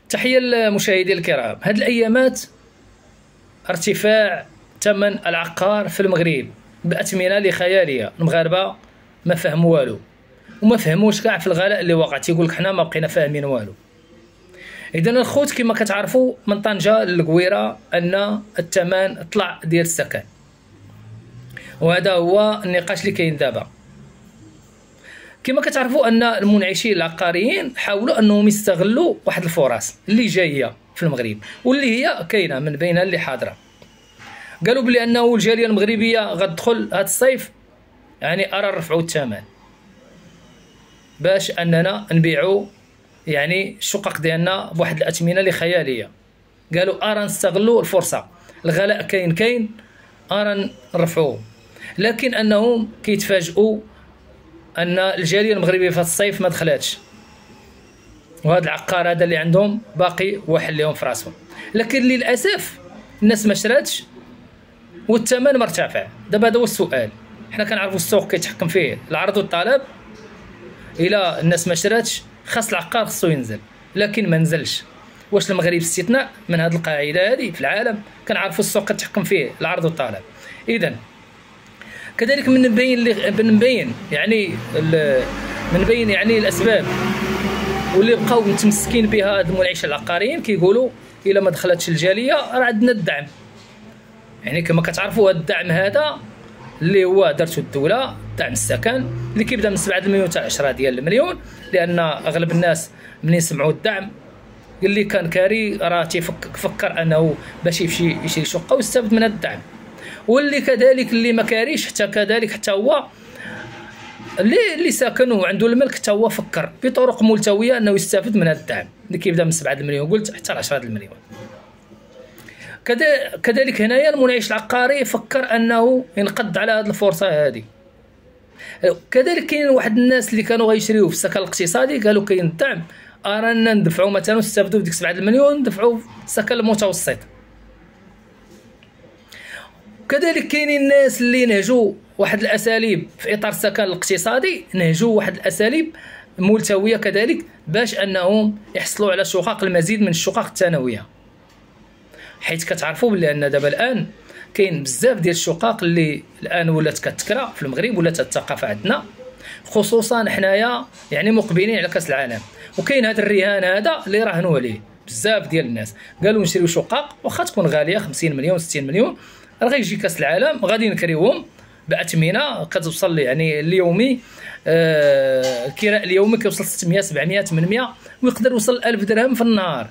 تحية للمشاهدين الكرام. هاد الأيامات ارتفاع ثمن العقار في المغرب بأثمنة اللي خيالية. المغاربة ما فهموا والو وما فهموش كاع في الغلاء اللي وقع. تيقول لك حنا ما بقينا فاهمين والو. اذا الخوت كما كتعرفوا من طنجة للقويرة ان الثمن طلع ديال السكن، وهذا هو النقاش اللي كاين دابا. كما كتعرفوا ان المنعشين العقاريين حاولوا انهم يستغلوا واحد الفرص اللي جايه في المغرب واللي هي كاينه من بينها اللي حاضره. قالوا بلي انه الجاليه المغربيه غتدخل هذا الصيف، يعني ارى نرفعوا الثمن باش اننا نبيعوا يعني الشقق ديالنا بواحد الاثمنه اللي خياليه. قالوا ارى نستغلوا الفرصه، الغلاء كاين ارى نرفعوه. لكن انهم كيتفاجئوا ان الجاليه المغربيه في الصيف ما دخلاتش، وهذا العقار هذا اللي عندهم باقي واحد لهم في راسهم. لكن للاسف الناس ما شراتش والثمن مرتفع. دابا هذا هو السؤال. حنا كنعرفوا السوق كيتحكم فيه العرض والطلب. الى الناس ما شراتش خاص العقار خصو ينزل، لكن ما نزلش. واش المغرب استثناء من هذه القاعده هذه في العالم؟ كنعرفوا السوق كتحكم فيه العرض والطلب. اذا كذلك من بين يعني الاسباب واللي بقاو متمسكين بها هاد المنعشين العقاريين. كيقولوا الا ما دخلتش الجاليه راه عندنا الدعم. يعني كما كتعرفوا هذا الدعم هذا اللي هو دارته الدوله، دعم السكن اللي كيبدا من 7 المليون حتى 10 ديال المليون. لان اغلب الناس ملي يسمعوا الدعم اللي كان كاري راه تيفكر انه باش يمشي يشري شقه ويستافد من هذا الدعم، واللي كذلك اللي ما كاريش حتى هو اللي ساكن وعنده الملك حتى هو فكر بطرق ملتويه انه يستافد من هذا الدعم اللي كيبدا من 7 المليون قلت حتى 10 المليون. كذلك هنايا المنعش العقاري فكر انه ينقض على هذه الفرصه هذه. كذلك كاين واحد الناس اللي كانوا غيشريو في السكن الاقتصادي قالوا كاين الدعم، ارانا ندفعوا مثلا نستافدوا بديك 7 المليون ندفعوا السكن المتوسط. كذلك كاينين الناس اللي نهجوا واحد الاساليب في اطار السكن الاقتصادي، نهجوا واحد الاساليب ملتويه كذلك باش انهم يحصلوا على شقق المزيد من الشقق الثانويه. حيث كتعرفوا بلي ان دابا الان كاين بزاف ديال الشقق اللي الان ولات كتكرا في المغرب، ولات الثقافه عندنا خصوصا حنايا يعني مقبلين على كاس العالم. وكاين هذا الرهان هذا اللي راهنوا عليه بزاف ديال الناس، قالوا نشريو شقق واخا تكون غاليه 50 مليون 60 مليون، راه غيجي كاس العالم غادي نكريوهم باثمنه كتوصل يعني اليومي الكراء اليومي كيوصل 600 700 800 ويقدر يوصل 1000 درهم في النهار.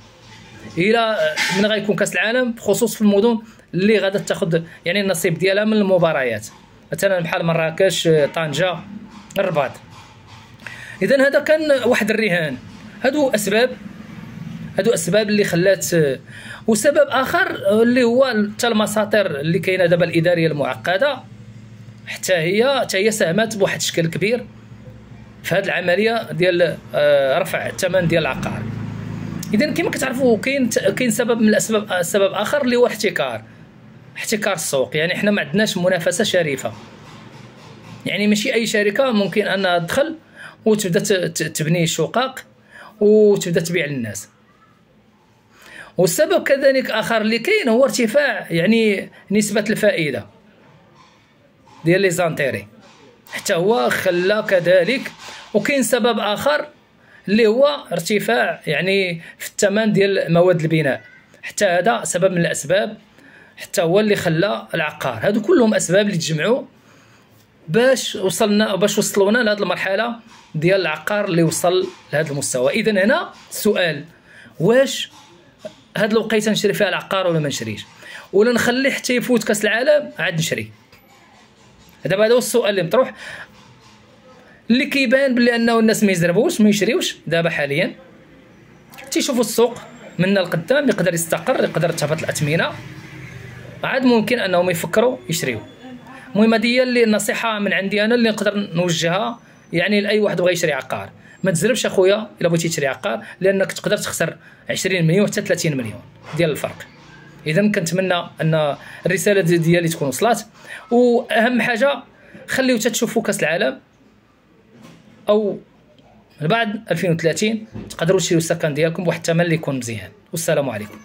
الى من غيكون كاس العالم بخصوص في المدن اللي غادا تاخذ يعني النصيب ديالها من المباريات، مثلا بحال مراكش طنجه الرباط. اذا هذا كان واحد الرهان. هادو اسباب اللي خلات. وسبب اخر اللي هو حتى المساطر اللي كاينه دابا الاداريه المعقده حتى هي ساهمت بواحد الشكل كبير في هذه العمليه ديال رفع الثمن ديال العقار. اذا كما كتعرفوا كاين سبب من الاسباب، سبب اخر اللي هو احتكار السوق. يعني حنا ما عندناش منافسه شريفه، يعني ماشي اي شركه ممكن انها تدخل وتبدا تبني شقق وتبدا تبيع للناس. والسبب كذلك اخر اللي كاين هو ارتفاع يعني نسبه الفائده ديال لي زانتيري، حتى هو خلى كذلك. وكاين سبب اخر اللي هو ارتفاع يعني في الثمن ديال مواد البناء، حتى هذا سبب من الاسباب حتى هو اللي خلى العقار. هادو كلهم اسباب اللي تجمعوا باش وصلونا لهذه المرحله ديال العقار اللي وصل لهذا المستوى. اذا هنا السؤال، واش هاد الوقيته نشري فيها العقار ولا ما نشريش، ولا نخلي حتى يفوت كاس العالم عاد نشري؟ دابا هذا هو السؤال اللي مطروح، اللي كيبان بلي انه الناس ما يزربوش ما يشريوش. دابا حاليا تيشوفوا السوق من القدام يقدر يستقر، يقدر تهبط الاثمنه، عاد ممكن انهم يفكروا يشريو. المهم هذه هي اللي النصيحه من عندي انا اللي نقدر نوجهها يعني لاي واحد بغى يشري عقار. ما تزربش اخويا الا بغيتي تشري عقار، لانك تقدر تخسر 20 مليون حتى 30 مليون ديال الفرق. اذا كنتمنى ان الرساله ديالي تكون وصلت. واهم حاجه خليو تشوفوا كاس العالم او من بعد 2030 تقدروا تشريو السكن ديالكم بواحد الثمن اللي يكون مزيان. والسلام عليكم.